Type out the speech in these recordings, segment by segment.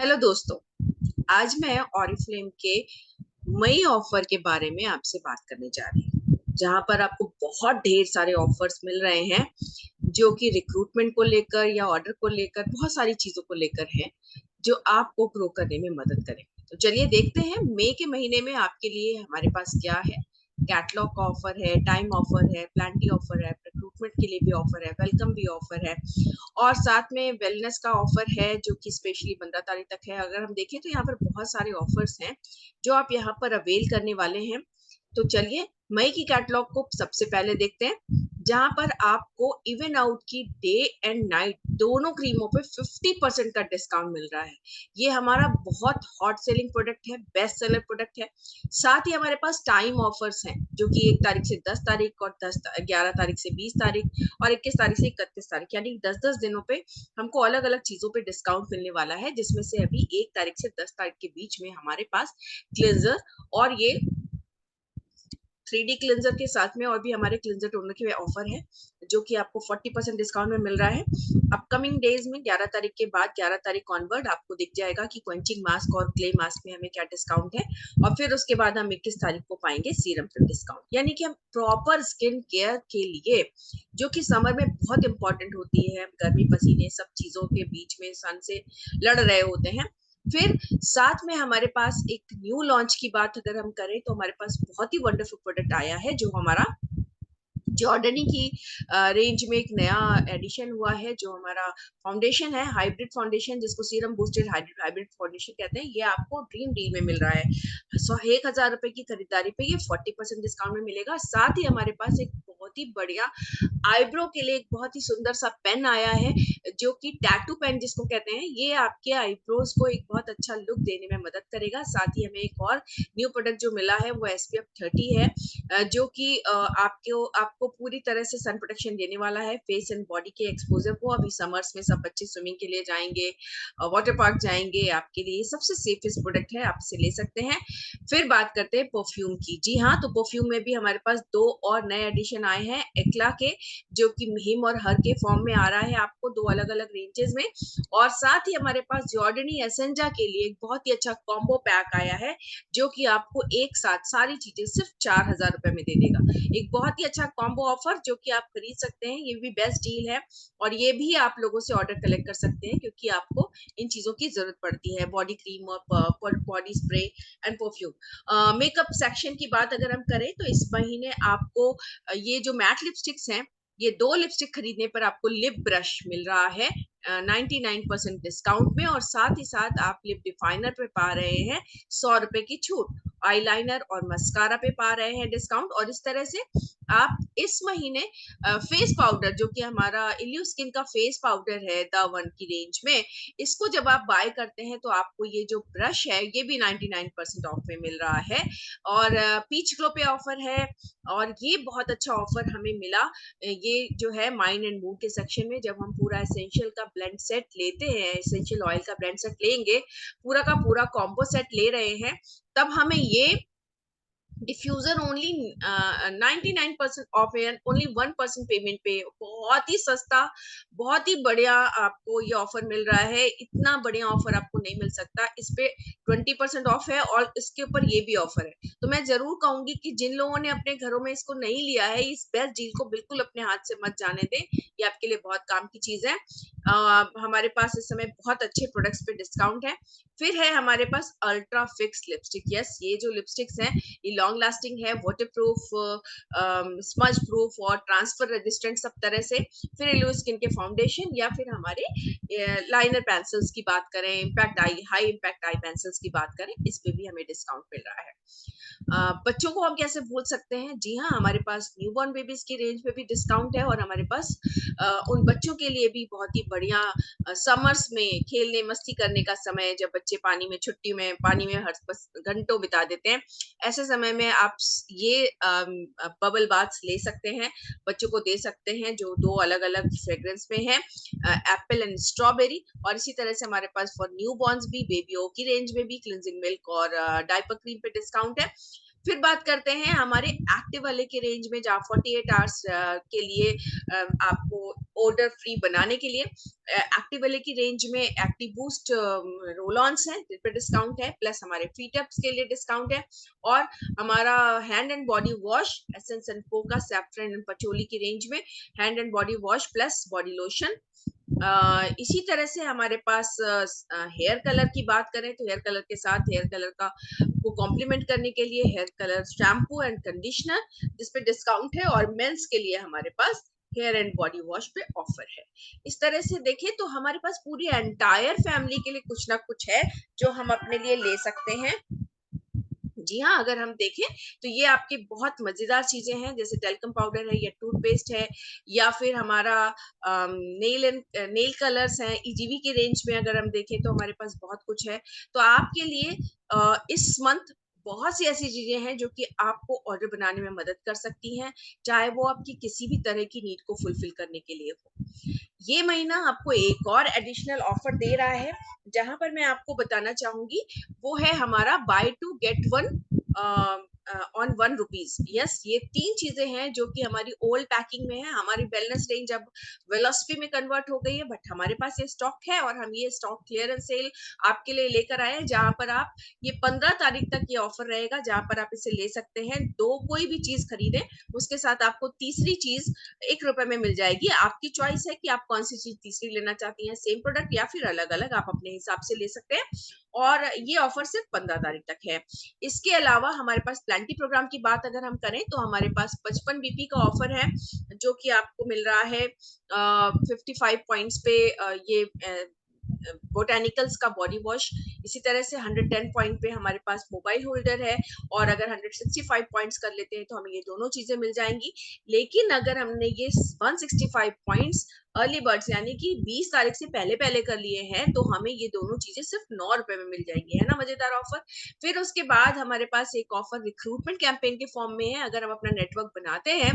Hello दोस्तों। आज मैं ऑरिफ्लेम के मई ऑफर के बारे में आपसे बात करने जा रही हूँ, जहां पर आपको बहुत ढेर सारे ऑफर्स मिल रहे हैं जो कि रिक्रूटमेंट को लेकर या ऑर्डर को लेकर बहुत सारी चीजों को लेकर है, जो आपको ग्रो करने में मदद करेंगे। तो चलिए देखते हैं मई के महीने में आपके लिए हमारे पास क्या है। कैटलॉग का ऑफर है, टाइम ऑफर है, प्लांटी ऑफर है, रिक्रूटमेंट के लिए भी ऑफर है, वेलकम भी ऑफर है और साथ में वेलनेस का ऑफर है जो कि स्पेशली 15 तारीख तक है। अगर हम देखें तो यहाँ पर बहुत सारे ऑफर्स हैं जो आप यहाँ पर अवेल करने वाले हैं। तो चलिए मई की कैटलॉग को सबसे पहले देखते हैं, जहां पर आपको इवन आउट की डे एंड नाइट दोनों क्रीमों पे 50% का डिस्काउंट मिल रहा है। ये हमारा बहुत हॉट सेलिंग प्रोडक्ट है, बेस्ट सेलर प्रोडक्ट है। साथ ही हमारे पास टाइम ऑफर्स हैं जो कि 1 तारीख से 10 तारीख और 11 तारीख से 20 तारीख और 21 तारीख से 31 तारीख, यानी 10-10 दिनों पे हमको अलग अलग चीजों पे डिस्काउंट मिलने वाला है, जिसमें से अभी 1 तारीख से 10 तारीख के बीच में हमारे पास क्लेंजर और ये 3D क्लेंजर के साथ में और भी हमारे क्लेंजर टोनर के ऑफर है जो कि आपको 40% डिस्काउंट में मिल रहा है। अपकमिंग डेज में 11 तारीख के बाद 11 तारीख ऑनवर्ड आपको दिख जाएगा कि क्वेंचिंग मास्क और क्ले मास्क में हमें क्या डिस्काउंट है, और फिर उसके बाद हम 21 तारीख को पाएंगे सीरम पे डिस्काउंट। यानी कि हम प्रॉपर स्किन केयर के लिए, जो कि समर में बहुत इंपॉर्टेंट होती है, गर्मी पसीने सब चीजों के बीच में सन से लड़ रहे होते हैं। फिर साथ में हमारे पास एक न्यू लॉन्च की बात अगर हम करें तो हमारे पास बहुत ही वंडरफुल प्रोडक्ट आया है जो हमारा जॉर्डनी की रेंज में एक नया एडिशन हुआ है, जो हमारा फाउंडेशन है, हाइब्रिड फाउंडेशन, जिसको सीरम बूस्टेड हाइब्रिड फाउंडेशन कहते हैं। ये आपको ड्रीम डील में मिल रहा है। 1,000 रुपए की खरीदारी पे ये 40% डिस्काउंट में मिलेगा। साथ ही हमारे पास एक बहुत ही बढ़िया आईब्रो के लिए एक बहुत ही सुंदर सा पेन आया है, जो कि टैटू पेन जिसको कहते हैं। ये आपके आईब्रोज को एक बहुत अच्छा लुक देने में मदद करेगा। साथ ही हमें एक और न्यू प्रोडक्ट जो मिला है वो SPF 30 है, जो कि आपको पूरी तरह से सन प्रोटेक्शन देने वाला है फेस एंड बॉडी के एक्सपोजर को। अभी समर्स में सब बच्चे स्विमिंग के लिए जाएंगे, वाटर पार्क जाएंगे, आपके लिए सबसे सेफेस्ट प्रोडक्ट है, आप इसे ले सकते हैं। फिर बात करते हैं परफ्यूम की। जी हाँ, तो परफ्यूम में भी हमारे पास 2 और नए एडिशन आए हैं एक्ला के, जो कि हिम और हर के फॉर्म में आ रहा है आपको 2 अलग अलग रेंजेस में। और साथ ही हमारे पास जॉर्डनी एसेंजा के लिए एक बहुत ही अच्छा कॉम्बो पैक आया है, जो कि आपको एक साथ सारी चीजें सिर्फ 4,000 रुपए में दे देगा। एक बहुत ही अच्छा कॉम्बो ऑफर जो कि आप खरीद सकते हैं। ये भी बेस्ट डील है और ये भी आप लोगों से ऑर्डर कलेक्ट कर सकते हैं, क्योंकि आपको इन चीजों की जरूरत पड़ती है, बॉडी क्रीम और body spray and perfume. Makeup section की बात अगर हम करें तो इस महीने आपको ये जो मैट लिपस्टिक्स हैं, ये 2 लिपस्टिक खरीदने पर आपको लिप ब्रश मिल रहा है 99% डिस्काउंट में, और साथ ही साथ आप लिप डिफाइनर पे पा रहे हैं 100 रुपए की छूट, आईलाइनर और मस्कारा पे पा रहे हैं डिस्काउंट। और इस तरह से आप इस महीने फेस पाउडर, जो कि हमारा इल्यू स्किन का फेस पाउडर है द 1 की रेंज में, इसको जब आप बाय करते हैं तो आपको ये जो ब्रश है ये भी 99% ऑफ में मिल रहा है। और पीच ग्लो पे ऑफर है, और ये बहुत अच्छा ऑफर हमें मिला। ये जो है माइंड एंड मूड के सेक्शन में, जब हम पूरा एसेंशियल का ब्लेंड सेट लेते हैं, एसेंशियल ऑयल का ब्लेंड सेट लेंगे, पूरा का पूरा कॉम्बो सेट ले रहे हैं, तब हमें ये डिफ्यूजर ओनली 99% ऑफ है, ओनली 1% पेमेंट पे बहुत ही सस्ता, बहुत ही बढ़िया आपको ये ऑफर मिल रहा है। इतना बढ़िया ऑफर आपको नहीं मिल सकता। इस पे 20% ऑफ है और इसके ऊपर ये भी ऑफर है। तो मैं जरूर कहूंगी कि जिन लोगों ने अपने घरों में इसको नहीं लिया है, इस बेस्ट डील को बिल्कुल अपने हाथ से मत जाने दें। ये आपके लिए बहुत काम की चीज है। हमारे पास इस समय बहुत अच्छे प्रोडक्ट्स पे डिस्काउंट है। फिर है हमारे पास अल्ट्रा फिक्स लिपस्टिक। यस, ये जो लिपस्टिक्स हैं ये लॉन्ग लास्टिंग है, वाटर प्रूफ, स्मज प्रूफ और ट्रांसफर रेजिस्टेंट सब तरह से। फिर इल्यू स्किन के फाउंडेशन या फिर हमारे लाइनर पेंसिल्स की बात करें, इम्पैक्ट आई हाई इम्पैक्ट आई पेंसिल्स की बात करें, इस पे भी हमें डिस्काउंट मिल रहा है। बच्चों को हम कैसे भूल सकते हैं। जी हाँ, हमारे पास न्यूबॉर्न बेबीज की रेंज पे भी डिस्काउंट है, और हमारे पास उन बच्चों के लिए भी बहुत ही बढ़िया समर्स में खेलने मस्ती करने का समय, जब बच्चे पानी में छुट्टी में पानी में हर घंटों बिता देते हैं, ऐसे समय में आप ये बबल बाथ्स ले सकते हैं, बच्चों को दे सकते हैं, जो 2 अलग-अलग फ्रेग्रेंस में है, एप्पल एंड स्ट्रॉबेरी। और इसी तरह से हमारे पास फॉर न्यू बॉर्न्स भी बेबी ओ की रेंज में भी क्लिनजिंग मिल्क और डायपर क्रीम पे डिस्काउंट है। फिर बात करते हैं हमारे एक्टिव वाले के रेंज में, जहाँ 48 आवर्स के लिए आपको ऑर्डर फ्री बनाने के लिए एक्टिव वाले की रेंज में एक्टिव बूस्ट रोल ऑन्स है, जिस पे डिस्काउंट है, प्लस हमारे फीट अप्स के लिए डिस्काउंट है, और हमारा hand and body wash essence and पोका सैफरन एंड पचोली की रेंज में hand and body wash plus body lotion. इसी तरह से हमारे पास हेयर कलर की बात करें तो हेयर कलर के साथ हेयर कलर का को कॉम्प्लीमेंट करने के लिए hair colour shampoo and conditioner जिस पे डिस्काउंट है, और मेंस के लिए हमारे पास हेयर एंड बॉडी वॉश पे ऑफर है। इस तरह से देखें तो हमारे पास पूरी एंटायर फैमिली के लिए कुछ ना कुछ है जो हम अपने लिए ले सकते हैं। जी हाँ, अगर हम देखें तो ये आपकी बहुत मजेदार चीजें हैं, जैसे टेल्कम पाउडर है या टूथपेस्ट है, या फिर हमारा नेल कलर्स हैं। ईजीवी की रेंज में अगर हम देखें तो हमारे पास बहुत कुछ है। तो आपके लिए इस मंथ बहुत सी ऐसी चीजें हैं जो कि आपको ऑर्डर बनाने में मदद कर सकती हैं, चाहे वो आपकी किसी भी तरह की नीड को फुलफिल करने के लिए हो। ये महीना आपको एक और एडिशनल ऑफर दे रहा है, जहां पर मैं आपको बताना चाहूंगी वो है हमारा buy two get one on ₹1। Yes, ये 3 चीजें हैं जो कि हमारी ओल्ड पैकिंग में है। हमारी वेलनेस रेंज अब वेलोसिटी में कन्वर्ट हो गई है, बट हमारे पास ये स्टॉक है और हम ये स्टॉक क्लियरेंस सेल आपके लिए लेकर आए हैं, जहां पर आप ये 15 तारीख तक ये ऑफर रहेगा, जहां पर आप इसे ले सकते हैं। दो कोई भी चीज खरीदें उसके साथ आपको तीसरी चीज ₹1 में मिल जाएगी। आपकी चॉइस है कि आप कौन सी चीज तीसरी लेना चाहती हैं, सेम प्रोडक्ट या फिर अलग अलग, आप अपने हिसाब से ले सकते हैं। और ये ऑफर सिर्फ 15 तारीख तक है। इसके अलावा हमारे पास प्लांटी प्रोग्राम की बात अगर हम करें तो हमारे पास 55 बीपी का ऑफर है, जो कि आपको मिल रहा है 55 पॉइंट्स पे ये बोटेनिकल्स का बॉडी वॉश। इसी तरह से 110 पॉइंट पे हमारे पास मोबाइल होल्डर है, और अगर 165 पॉइंट्स कर लेते हैं तो हमें ये दोनों चीजें मिल जाएंगी। लेकिन अगर हमने ये 165 पॉइंट्स अर्ली बर्ड्स यानी कि 20 तारीख से पहले पहले कर लिए हैं तो हमें ये दोनों चीजें सिर्फ ₹9 में मिल जाएंगी। है ना मजेदार ऑफर। फिर उसके बाद हमारे पास एक ऑफर रिक्रूटमेंट कैंपेन के फॉर्म में है। अगर हम अपना नेटवर्क बनाते हैं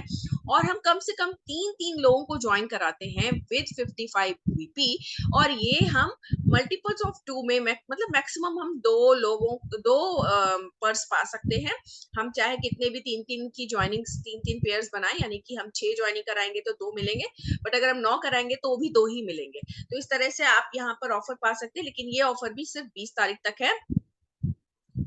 और हम कम से कम 3 लोगों को ज्वाइन कराते हैं विद 55 बीपी, और ये हम मल्टीपल्स ऑफ 2 में मतलब मैक्सिमम हम दो पर्स पा सकते हैं। हम चाहे कितने भी 3 की ज्वाइनिंग 3 पेयर्स बनाएं, यानी कि हम 6 ज्वाइनिंग कराएंगे तो 2 मिलेंगे, बट अगर हम 9 कराएंगे तो भी 2 ही मिलेंगे। तो इस तरह से आप यहाँ पर ऑफर पा सकते हैं, लेकिन ये ऑफर भी सिर्फ 20 तारीख तक है।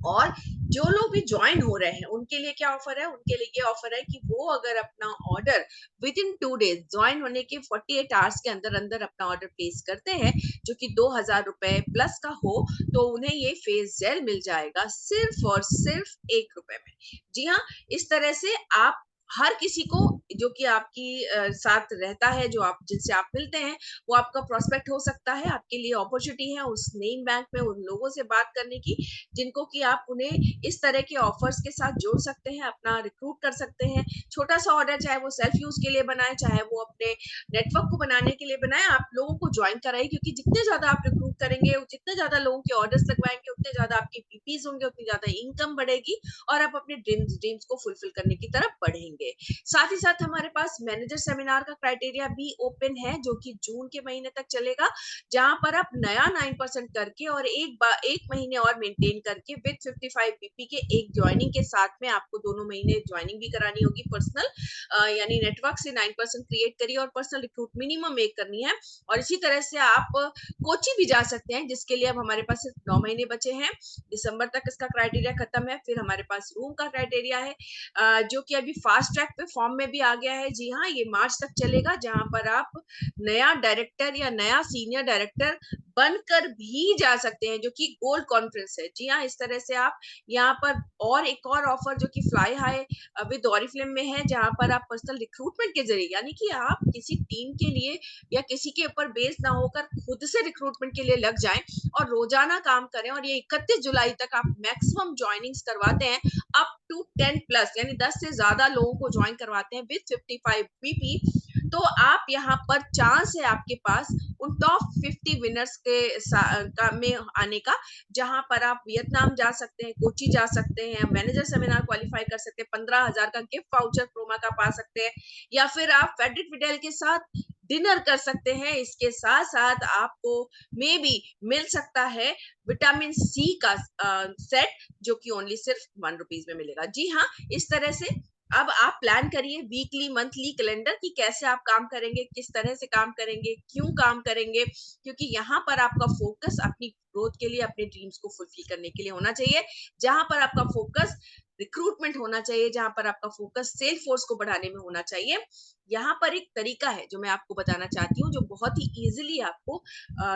और जो लोग भी ज्वाइन हो रहे हैं उनके लिए क्या ऑफर है, उनके लिए ये ऑफर है कि वो अगर अपना order with in 2 days join होने के 48 आवर्स के अंदर अंदर अपना ऑर्डर प्लेस करते हैं, जो कि ₹2000 प्लस का हो, तो उन्हें ये फेस जेल मिल जाएगा सिर्फ और सिर्फ ₹1 में। जी हाँ, इस तरह से आप हर किसी को जो कि आपकी साथ रहता है, जो आप जिनसे आप मिलते हैं, वो आपका प्रोस्पेक्ट हो सकता है। आपके लिए अपॉर्चुनिटी है उस नेम बैंक में उन लोगों से बात करने की जिनको कि आप उन्हें इस तरह के ऑफर्स के साथ जोड़ सकते हैं, अपना रिक्रूट कर सकते हैं। छोटा सा ऑर्डर, चाहे वो सेल्फ यूज के लिए बनाए, चाहे वो अपने नेटवर्क को बनाने के लिए बनाए, आप लोगों को ज्वाइन कराइए, क्योंकि जितने ज्यादा आप रिक्रूट करेंगे, जितने ज्यादा लोगों के ऑर्डर्स लगवाएंगे, उतने ज्यादा आपके पीपीज होंगे, उतनी ज्यादा इनकम बढ़ेगी और आप अपने ड्रीम्स को फुलफिल करने की तरफ बढ़ेंगे। साथ ही साथ हमारे पास मैनेजर सेमिनार का क्राइटेरिया भी ओपन है, जो कि जून के महीने तक चलेगा, जहां पर आप नया 9% करके और एक महीने और मेंटेन करके विद 55 बीपी के एक ज्वाइनिंग के साथ में आपको दोनों महीने ज्वाइनिंग भी करानी होगी पर्सनल, यानी नेटवर्क से 9% क्रिएट करिए और पर्सनल रिक्रूट मिनिमम एक करनी है। और इसी तरह से आप कोची भी जा सकते हैं, जिसके लिए अब हमारे पास सिर्फ 9 महीने बचे हैं। दिसंबर तक इसका क्राइटेरिया खत्म है। फिर हमारे पास रूम का क्राइटेरिया है, जो कि अभी फास्ट ट्रैक पे फॉर्म में भी आ गया है। जी हाँ, ये मार्च तक चलेगा, जहां पर आप नया डायरेक्टर या नया सीनियर डायरेक्टर बनकर भी जा सकते हैं, जो कि गोल्ड कॉन्फ्रेंस है। जी हाँ, इस तरह से आप यहाँ पर, और एक और ऑफर जो कि फ्लाई हाई विद ऑरिफ्लेम में है, जहां पर आप पर्सनल रिक्रूटमेंट के जरिए, यानी कि आप किसी टीम के लिए या किसी के ऊपर बेस ना होकर खुद से रिक्रूटमेंट के लिए लग जाएं और रोजाना काम करें, और ये 31 जुलाई तक आप मैक्सिमम ज्वाइनिंग्स करवाते हैं अप टू 10 प्लस, यानी 10 से ज्यादा लोगों को ज्वाइन करवाते हैं विद 55 बीपी, तो आप यहाँ पर चांस है आपके पास उन टॉप 50 विनर्स का में आने का, जहां पर आप वियतनाम जा सकते हैं, कोची जा सकते हैं, मैनेजर सेमिनार क्वालिफाई कर सकते हैं, 15,000 का गिफ्ट वाउचर क्रोमा का पा सकते हैं, या फिर आप फेडरिक विडेल के साथ डिनर कर सकते हैं। इसके साथ साथ आपको मे बी मिल सकता है विटामिन सी का सेट, जो कि ओनली सिर्फ ₹1 में मिलेगा। जी हाँ, इस तरह से अब आप प्लान करिए वीकली, मंथली कैलेंडर कि कैसे आप काम करेंगे, किस तरह से काम करेंगे, क्यों काम करेंगे, क्योंकि यहाँ पर आपका फोकस अपनी ग्रोथ के लिए, अपने ड्रीम्स को फुलफिल करने के लिए होना चाहिए। जहां पर आपका फोकस रिक्रूटमेंट होना चाहिए, जहां पर आपका फोकस सेल फोर्स को बढ़ाने में होना चाहिए। यहाँ पर एक तरीका है जो मैं आपको बताना चाहती हूँ, जो बहुत ही इजीली आपको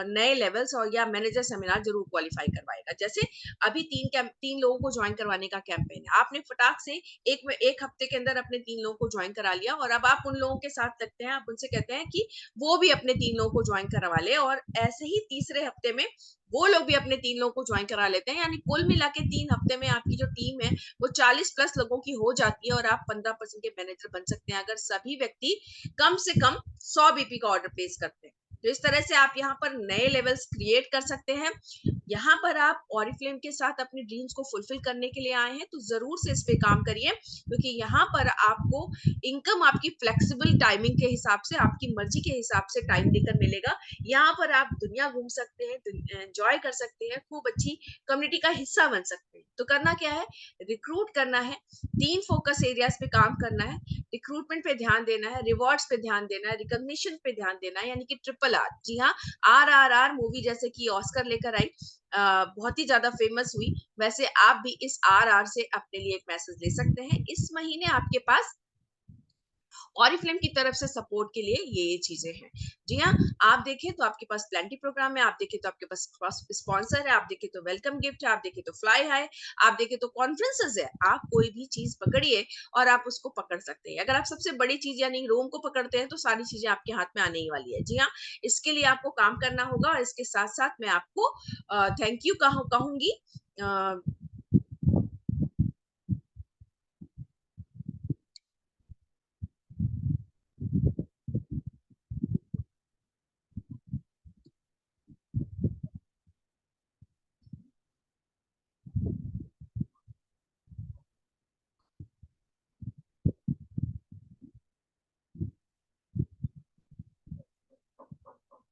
नए लेवल्स और या मैनेजर सेमिनार जरूर क्वालिफाई करवाएगा। जैसे अभी 3 लोगों को ज्वाइन करवाने का कैंपेन है, आपने फटाक से एक हफ्ते के अंदर अपने 3 लोगों को ज्वाइन करा लिया, और अब आप उन लोगों के साथ लगते हैं, आप उनसे कहते हैं कि वो भी अपने 3 लोगों को ज्वाइन करवा ले, और ऐसे ही तीसरे हफ्ते में वो लोग भी अपने 3 लोगों को ज्वाइन करा लेते हैं। यानी कुल मिला के 3 हफ्ते में आपकी जो टीम है वो 40+ लोगों की हो जाती है, और आप 15% के मैनेजर बन सकते हैं, अगर सभी व्यक्ति कम से कम 100 बीपी का ऑर्डर प्लेस करते हैं। तो इस तरह से आप यहाँ पर नए लेवल्स क्रिएट कर सकते हैं। यहाँ पर आप ऑरिफ्लेम के साथ अपने ड्रीम्स को फुलफिल करने के लिए आए हैं, तो जरूर से इस पे काम करिए, क्योंकि यहाँ पर आपको इनकम आपकी फ्लेक्सिबल टाइमिंग के हिसाब से, आपकी मर्जी के हिसाब से टाइम देकर मिलेगा। यहाँ पर आप दुनिया घूम सकते हैं, एंजॉय कर सकते हैं, खूब अच्छी कम्युनिटी का हिस्सा बन सकते हैं। तो करना क्या है, रिक्रूट करना है, 3 फोकस एरियाज पे काम करना है, रिक्रूटमेंट पे ध्यान देना है, रिवॉर्ड्स पे ध्यान देना है, रिकॉग्निशन पे ध्यान देना है, यानी कि RRR। जी हाँ, RRR मूवी जैसे कि ऑस्कर लेकर आई, बहुत ही ज्यादा फेमस हुई, वैसे आप भी इस RR से अपने लिए एक मैसेज ले सकते हैं। इस महीने आपके पास ऑरिफ्लेम की तरफ से सपोर्ट के लिए ये चीजें हैं। जी हाँ, आप देखें तो आपके पास प्लेंटी प्रोग्राम है, आप देखें तो आपके पास स्पॉन्सर है, आप देखें तो वेलकम गिफ्ट है, आप देखें तो फ्लाई है, आप देखें तो कॉन्फ्रेंसेस है। आप कोई भी चीज पकड़िए और आप उसको पकड़ सकते हैं। अगर आप सबसे बड़ी चीज यानी रोम को पकड़ते हैं तो सारी चीजें आपके हाथ में आने ही वाली है। जी हाँ, इसके लिए आपको काम करना होगा, और इसके साथ साथ मैं आपको थैंक यू कहूंगी